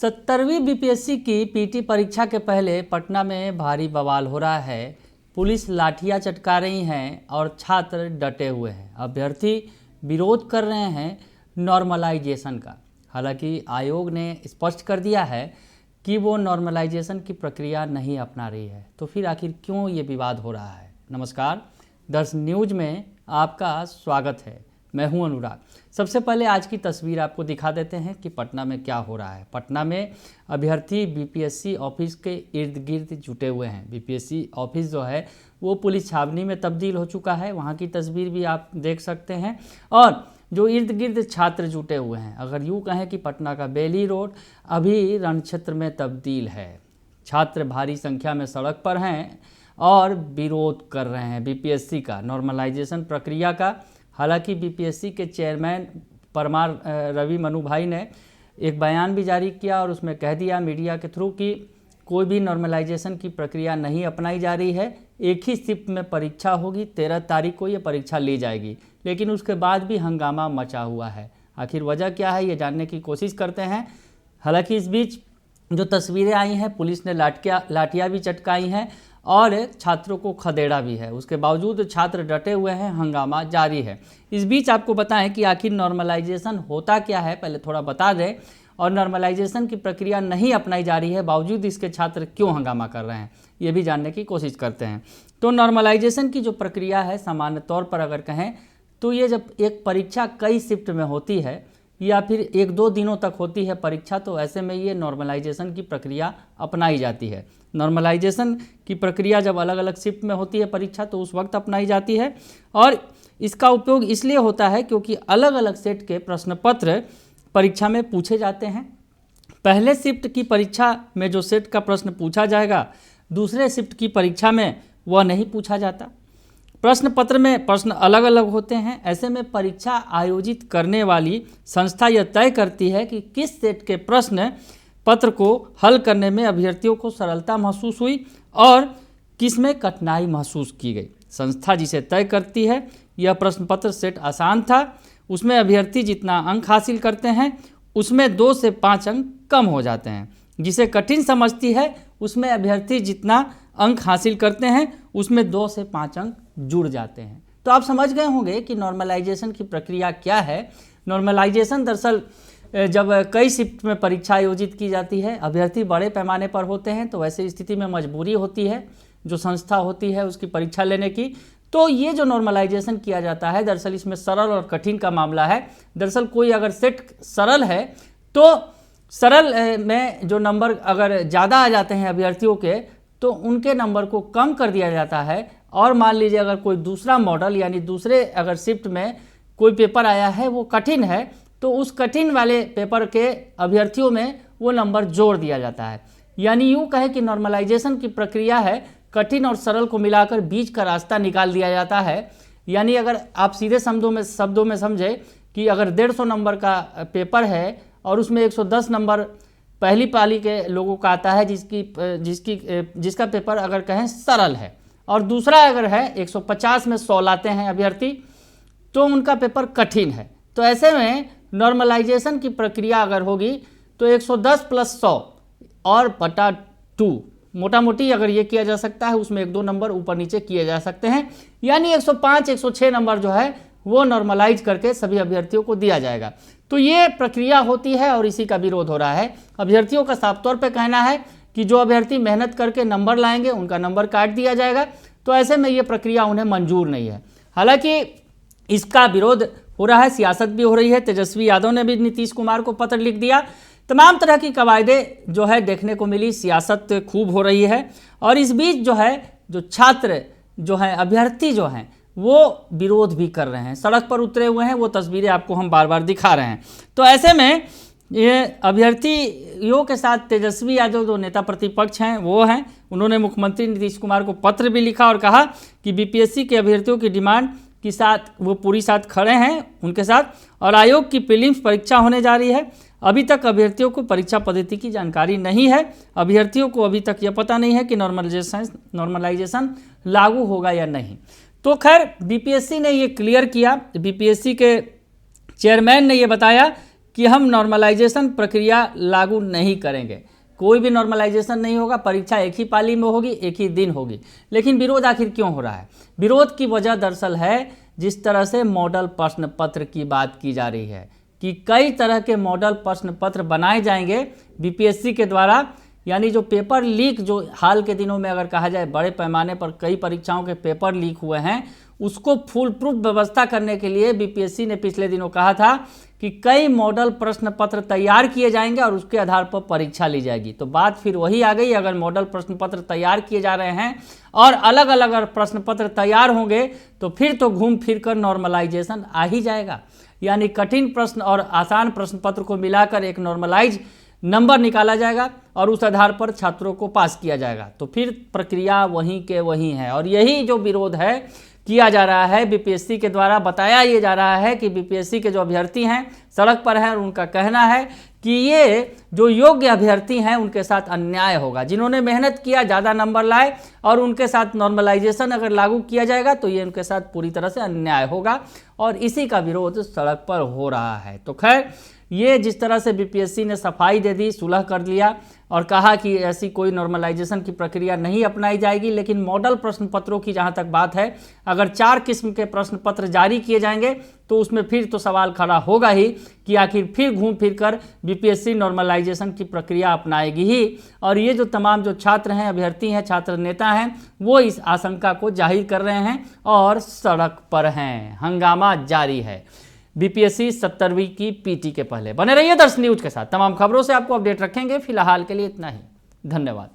70वीं BPSC की PT परीक्षा के पहले पटना में भारी बवाल हो रहा है। पुलिस लाठियां चटका रही हैं और छात्र डटे हुए हैं। अभ्यर्थी विरोध कर रहे हैं नॉर्मलाइजेशन का। हालांकि आयोग ने स्पष्ट कर दिया है कि वो नॉर्मलाइजेशन की प्रक्रिया नहीं अपना रही है। तो फिर आखिर क्यों ये विवाद हो रहा है? नमस्कार, दर्श न्यूज में आपका स्वागत है। मैं हूं अनुराग। सबसे पहले आज की तस्वीर आपको दिखा देते हैं कि पटना में क्या हो रहा है। पटना में अभ्यर्थी बीपीएससी ऑफिस के इर्द गिर्द जुटे हुए हैं। बीपीएससी ऑफिस जो है वो पुलिस छावनी में तब्दील हो चुका है। वहाँ की तस्वीर भी आप देख सकते हैं और जो इर्द गिर्द छात्र जुटे हुए हैं, अगर यूँ कहें कि पटना का बेली रोड अभी रण क्षेत्र में तब्दील है। छात्र भारी संख्या में सड़क पर हैं और विरोध कर रहे हैं बीपीएससी का, नॉर्मलाइजेशन प्रक्रिया का। हालांकि बीपीएससी के चेयरमैन परमार रवि मनु भाई ने एक बयान भी जारी किया और उसमें कह दिया मीडिया के थ्रू कि कोई भी नॉर्मलाइजेशन की प्रक्रिया नहीं अपनाई जा रही है। एक ही शिफ्ट में परीक्षा होगी, 13 तारीख को ये परीक्षा ली जाएगी। लेकिन उसके बाद भी हंगामा मचा हुआ है। आखिर वजह क्या है, ये जानने की कोशिश करते हैं। हालांकि इस बीच जो तस्वीरें आई हैं, पुलिस ने लाठियाँ भी चटकाई हैं और छात्रों को खदेड़ा भी है। उसके बावजूद छात्र डटे हुए हैं, हंगामा जारी है। इस बीच आपको बताएं कि आखिर नॉर्मलाइजेशन होता क्या है, पहले थोड़ा बता दें। और नॉर्मलाइजेशन की प्रक्रिया नहीं अपनाई जा रही है, बावजूद इसके छात्र क्यों हंगामा कर रहे हैं, ये भी जानने की कोशिश करते हैं। तो नॉर्मलाइजेशन की जो प्रक्रिया है, सामान्य तौर पर अगर कहें तो ये जब एक परीक्षा कई शिफ्ट में होती है या फिर 1-2 दिनों तक होती है परीक्षा, तो ऐसे में ये नॉर्मलाइजेशन की प्रक्रिया अपनाई जाती है। नॉर्मलाइजेशन की प्रक्रिया जब अलग अलग शिफ्ट में होती है परीक्षा, तो उस वक्त अपनाई जाती है। और इसका उपयोग इसलिए होता है क्योंकि अलग अलग सेट के प्रश्न पत्र परीक्षा में पूछे जाते हैं। पहले शिफ्ट की परीक्षा में जो सेट का प्रश्न पूछा जाएगा, दूसरे शिफ्ट की परीक्षा में वह नहीं पूछा जाता। प्रश्न पत्र में प्रश्न अलग अलग होते हैं। ऐसे में परीक्षा आयोजित करने वाली संस्था यह तय करती है कि किस सेट के प्रश्न पत्र को हल करने में अभ्यर्थियों को सरलता महसूस हुई और किस में कठिनाई महसूस की गई। संस्था जिसे तय करती है, यह प्रश्न पत्र सेट आसान था, उसमें अभ्यर्थी जितना अंक हासिल करते हैं उसमें 2 से 5 अंक कम हो जाते हैं। जिसे कठिन समझती है, उसमें अभ्यर्थी जितना अंक हासिल करते हैं उसमें 2 से 5 अंक जुड़ जाते हैं। तो आप समझ गए होंगे कि नॉर्मलाइजेशन की प्रक्रिया क्या है। नॉर्मलाइजेशन दरअसल जब कई शिफ्ट में परीक्षा आयोजित की जाती है, अभ्यर्थी बड़े पैमाने पर होते हैं, तो वैसे स्थिति में मजबूरी होती है जो संस्था होती है उसकी परीक्षा लेने की। तो ये जो नॉर्मलाइजेशन किया जाता है, दरअसल इसमें सरल और कठिन का मामला है। दरअसल कोई अगर सेट सरल है तो सरल में जो नंबर अगर ज़्यादा आ जाते हैं अभ्यर्थियों के, तो उनके नंबर को कम कर दिया जाता है। और मान लीजिए अगर कोई दूसरा मॉडल यानी दूसरे अगर शिफ्ट में कोई पेपर आया है वो कठिन है, तो उस कठिन वाले पेपर के अभ्यर्थियों में वो नंबर जोड़ दिया जाता है। यानी यूँ कहे कि नॉर्मलाइजेशन की प्रक्रिया है, कठिन और सरल को मिलाकर बीच का रास्ता निकाल दिया जाता है। यानी अगर आप सीधे शब्दों में समझे कि अगर 150 नंबर का पेपर है और उसमें 110 नंबर पहली पाली के लोगों का आता है जिसका पेपर अगर कहें सरल है, और दूसरा अगर है 150 में 100 लाते हैं अभ्यर्थी, तो उनका पेपर कठिन है। तो ऐसे में नॉर्मलाइजेशन की प्रक्रिया अगर होगी तो 110 + 100 और बटा 2, मोटा मोटी अगर ये किया जा सकता है, उसमें 1-2 नंबर ऊपर नीचे किए जा सकते हैं। यानी 105-106 नंबर जो है वो नॉर्मलाइज करके सभी अभ्यर्थियों को दिया जाएगा। तो ये प्रक्रिया होती है और इसी का विरोध हो रहा है। अभ्यर्थियों का साफ तौर पे कहना है कि जो अभ्यर्थी मेहनत करके नंबर लाएंगे उनका नंबर काट दिया जाएगा। तो ऐसे में ये प्रक्रिया उन्हें मंजूर नहीं है। हालांकि इसका विरोध हो रहा है, सियासत भी हो रही है। तेजस्वी यादव ने भी नीतीश कुमार को पत्र लिख दिया। तमाम तरह की कवायदे जो है देखने को मिली, सियासत खूब हो रही है। और इस बीच जो है जो छात्र जो हैं, अभ्यर्थी जो हैं, वो विरोध भी कर रहे हैं, सड़क पर उतरे हुए हैं। वो तस्वीरें आपको हम बार बार दिखा रहे हैं। तो ऐसे में ये अभ्यर्थियों के साथ तेजस्वी यादव जो नेता प्रतिपक्ष हैं वो हैं, उन्होंने मुख्यमंत्री नीतीश कुमार को पत्र भी लिखा और कहा कि बीपीएससी के अभ्यर्थियों की डिमांड के साथ वो पूरी साथ खड़े हैं उनके साथ। और आयोग की प्रीलिम्स परीक्षा होने जा रही है। अभी तक अभ्यर्थियों को परीक्षा पद्धति की जानकारी नहीं है। अभ्यर्थियों को अभी तक यह पता नहीं है कि नॉर्मलाइजेशन लागू होगा या नहीं। तो खैर बीपीएससी ने ये क्लियर किया। बीपीएससी के चेयरमैन ने ये बताया कि हम नॉर्मलाइजेशन प्रक्रिया लागू नहीं करेंगे, कोई भी नॉर्मलाइजेशन नहीं होगा, परीक्षा एक ही पाली में होगी, एक ही दिन होगी। लेकिन विरोध आखिर क्यों हो रहा है? विरोध की वजह दरअसल है जिस तरह से मॉडल प्रश्न पत्र की बात की जा रही है कि कई तरह के मॉडल प्रश्न पत्र बनाए जाएंगे बीपीएससी के द्वारा, यानी जो पेपर लीक जो हाल के दिनों में अगर कहा जाए बड़े पैमाने पर कई परीक्षाओं के पेपर लीक हुए हैं, उसको फुल प्रूफ व्यवस्था करने के लिए बीपीएससी ने पिछले दिनों कहा था कि कई मॉडल प्रश्न पत्र तैयार किए जाएंगे और उसके आधार पर परीक्षा ली जाएगी। तो बात फिर वही आ गई, अगर मॉडल प्रश्न पत्र तैयार किए जा रहे हैं और अलग अलग अगर प्रश्न पत्र तैयार होंगे तो फिर तो घूम फिर कर नॉर्मलाइजेशन आ ही जाएगा, यानी कठिन प्रश्न और आसान प्रश्न पत्र को मिलाकर एक नॉर्मलाइज नंबर निकाला जाएगा और उस आधार पर छात्रों को पास किया जाएगा। तो फिर प्रक्रिया वहीं के वहीं है और यही जो विरोध है किया जा रहा है बीपीएससी के द्वारा। बताया ये जा रहा है कि बीपीएससी के जो अभ्यर्थी हैं सड़क पर हैं और उनका कहना है कि ये जो योग्य अभ्यर्थी हैं उनके साथ अन्याय होगा, जिन्होंने मेहनत किया ज़्यादा नंबर लाए और उनके साथ नॉर्मलाइजेशन अगर लागू किया जाएगा तो ये उनके साथ पूरी तरह से अन्याय होगा और इसी का विरोध सड़क पर हो रहा है। तो खैर, ये जिस तरह से बीपीएससी ने सफाई दे दी, सुलह कर लिया और कहा कि ऐसी कोई नॉर्मलाइजेशन की प्रक्रिया नहीं अपनाई जाएगी, लेकिन मॉडल प्रश्न पत्रों की जहां तक बात है, अगर 4 किस्म के प्रश्न पत्र जारी किए जाएंगे तो उसमें फिर तो सवाल खड़ा होगा ही कि आखिर फिर घूम फिर कर बीपीएससी नॉर्मलाइजेशन की प्रक्रिया अपनाएगी ही। और ये जो तमाम जो छात्र हैं, अभ्यर्थी हैं, छात्र नेता हैं, वो इस आशंका को जाहिर कर रहे हैं और सड़क पर हैं। हंगामा जारी है बीपीएससी 70वीं की पीटी के पहले। बने रहिए दर्श न्यूज के साथ, तमाम खबरों से आपको अपडेट रखेंगे। फिलहाल के लिए इतना ही, धन्यवाद।